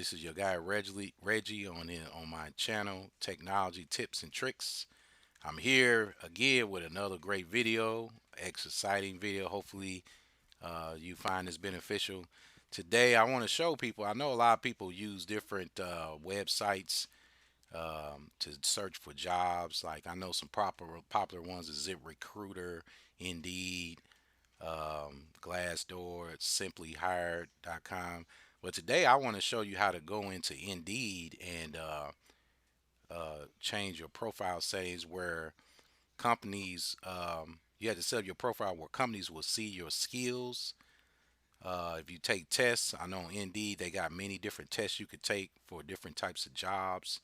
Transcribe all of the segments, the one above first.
This is your guy Reggie on my channel, Technology Tips and Tricks. I'm here again with another great video, exciting video. Hopefully, you find this beneficial. Today, I want to show people. I know a lot of people use different websites to search for jobs. Like I know some popular ones is ZipRecruiter, Indeed, Glassdoor, SimplyHired.com. But today I want to show you how to go into Indeed and change your profile settings where companies, you have to set up your profile where companies will see your skills. If you take tests, I know on Indeed they got many different tests you could take for different types of jobs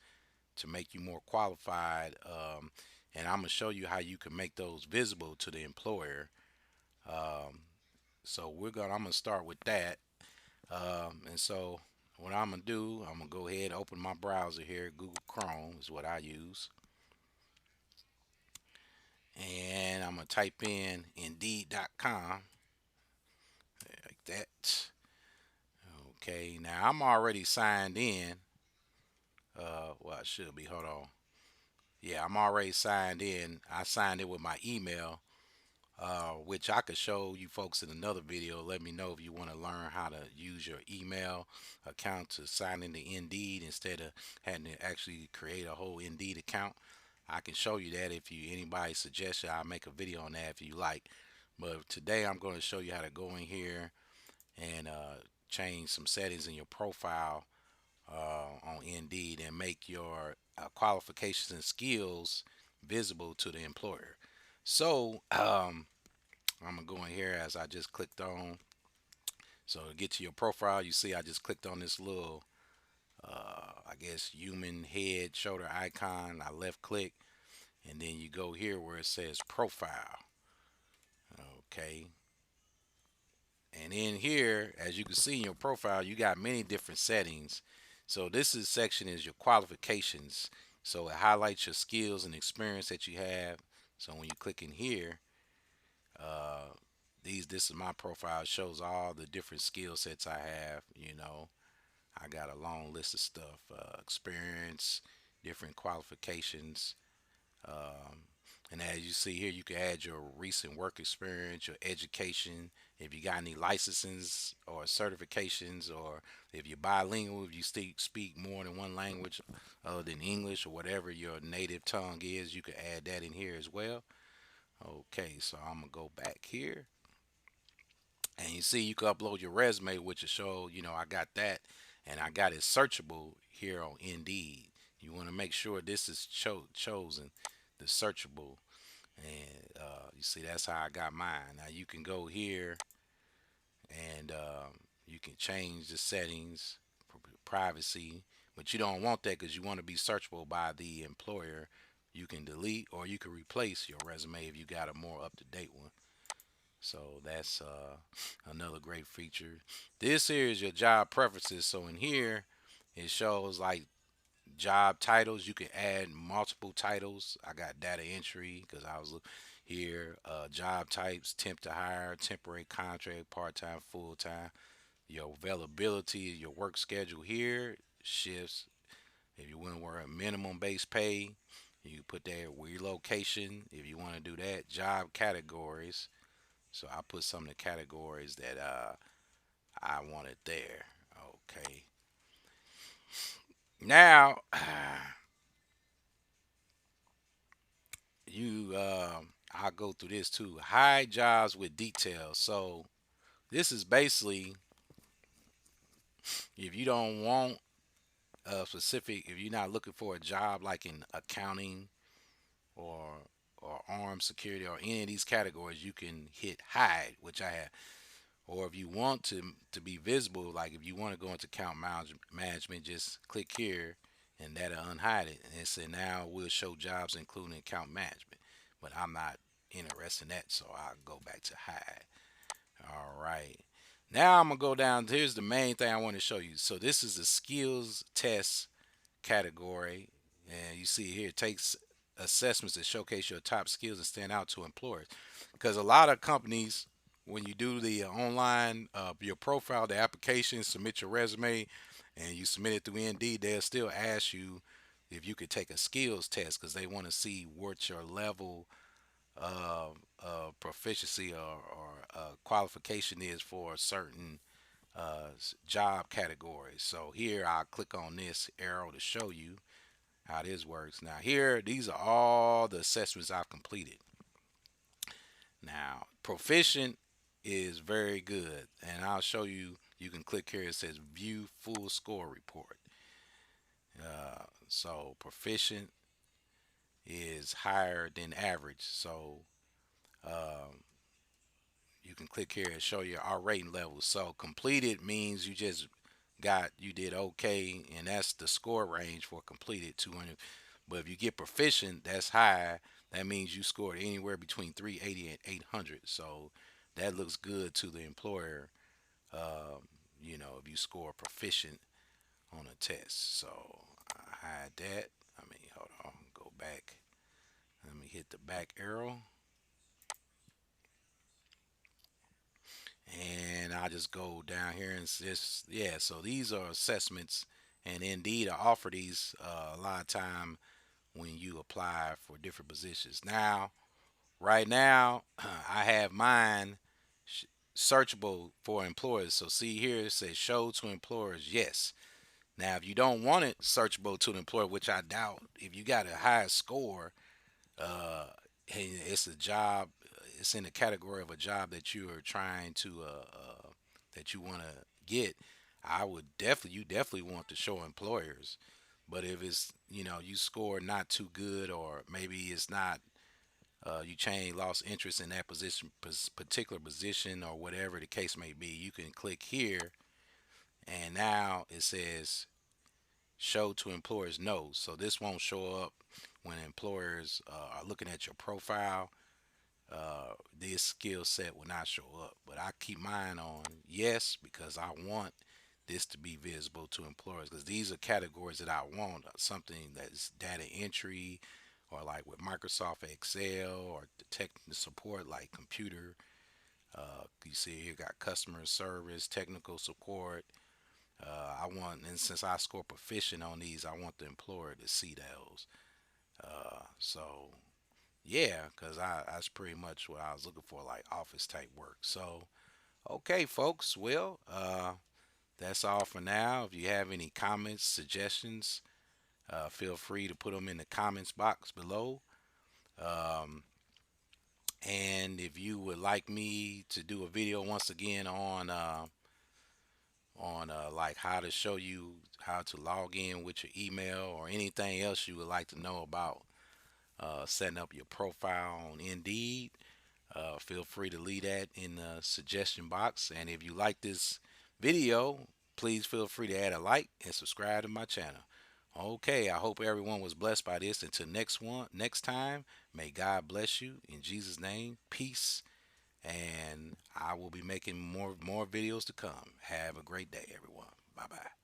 to make you more qualified. And I'm gonna show you how you can make those visible to the employer. Um, so I'm gonna start with that. And so what I'm gonna do, I'm gonna go ahead and open my browser here. Google Chrome is what I use, and I'm gonna type in Indeed.com like that. Okay, now I'm already signed in. Well, I should be. Hold on. Yeah, I'm already signed in. I signed in with my email, which I could show you folks in another video. Let me know if you want to learn how to use your email account to sign into Indeed instead of having to actually create a whole Indeed account. I can show you that if you anybody suggests it, I'll make a video on that if you like. But today I'm going to show you how to go in here and change some settings in your profile on Indeed and make your qualifications and skills visible to the employer. So I'm gonna go in here as I just clicked on. So to get to your profile, you see I just clicked on this little, I guess, human head shoulder icon. I left click, and then you go here where it says profile. Okay. And in here, as you can see in your profile, you got many different settings. So section is your qualifications. So it highlights your skills and experience that you have. So when you click in here, uh, this is my profile. It shows all the different skill sets I have. I got a long list of stuff, experience, different qualifications. Um, and as you see here, you can add your recent work experience, your education, if you got any licenses or certifications, or if you're bilingual, if you speak more than one language other than English or whatever your native tongue is, you can add that in here as well. Okay, so I'm gonna go back here, and you see you can upload your resume, which will show, I got that, and I got it searchable here on Indeed. You want to make sure this is chosen, the searchable, and you see that's how I got mine. Now you can go here and you can change the settings for privacy, but you don't want that because you want to be searchable by the employer. You can delete or you can replace your resume if you got a more up to date one. So that's another great feature. This here is your job preferences. So in here, it shows like job titles. You can add multiple titles. I got data entry because I was here. Job types: temp to hire, temporary contract, part time, full time. Your availability, your work schedule here, shifts. If you want to work a minimum base pay, you put there relocation. If you want to do that, job categories. So I put some of the categories that I wanted there. Okay. Now I'll go through this too. Hide jobs with details. So this is basically if you don't want a specific, if you're not looking for a job like in accounting or armed security or any of these categories, you can hit hide, which I have. Or if you want to be visible, like if you want to go into management, just click here and that'll unhide it. And it said now we'll show jobs including account management. But I'm not interested in that, so I'll go back to hide. All right. Now I'm gonna go down. Here's the main thing I want to show you. So this is the skills test category, and you see here it takes assessments that showcase your top skills and stand out to employers. Because a lot of companies, when you do the online your profile, the application, submit your resume, and you submit it through Indeed, they'll still ask you if you could take a skills test because they want to see what your level of proficiency or qualification is for a certain job categories. So here I'll click on this arrow to show you how this works. Now here, these are all the assessments I've completed. Now proficient is very good, and I'll show you. You can click here. It says view full score report. So proficient is higher than average. So you can click here and show you our rating levels. So completed means you did okay, and that's the score range for completed 200. But if you get proficient, that's high. That means you scored anywhere between 380 and 800. So that looks good to the employer. If you score proficient on a test. So I hide that. Hold on, go back. Let me hit the back arrow, and I'll just go down here and just yeah. So these are assessments, and Indeed I offer these a lot of time when you apply for different positions. Now, right now, I have mine searchable for employers. So see here, it says show to employers, yes. Now, if you don't want it searchable to an employer, which I doubt, if you got a high score, uh, hey, it's a job, it's in the category of a job that you are trying to, that you want to get, you definitely want to show employers. But if it's, you score not too good, or maybe it's not, you change, lost interest in that position, particular position, or whatever the case may be, you can click here, and now it says show to employers no. So this won't show up when employers are looking at your profile. This skill set will not show up. But I keep mine on yes because I want this to be visible to employers because these are categories that I want. Something that's data entry, or like with Microsoft Excel, or the technical support like computer. You see here got customer service, technical support. I want, and since I score proficient on these, I want the employer to see those. So yeah, because that's pretty much what I was looking for, like office type work. So okay, folks. Well, that's all for now. If you have any comments, suggestions, feel free to put them in the comments box below. Um, and if you would like me to do a video once again on like how to show you how to log in with your email, or anything else you would like to know about setting up your profile on Indeed, feel free to leave that in the suggestion box. And if you like this video, please feel free to add a like and subscribe to my channel. Okay, I hope everyone was blessed by this. Until next time, may God bless you in Jesus' name. Peace, and I will be making more videos to come. Have a great day, everyone. Bye bye.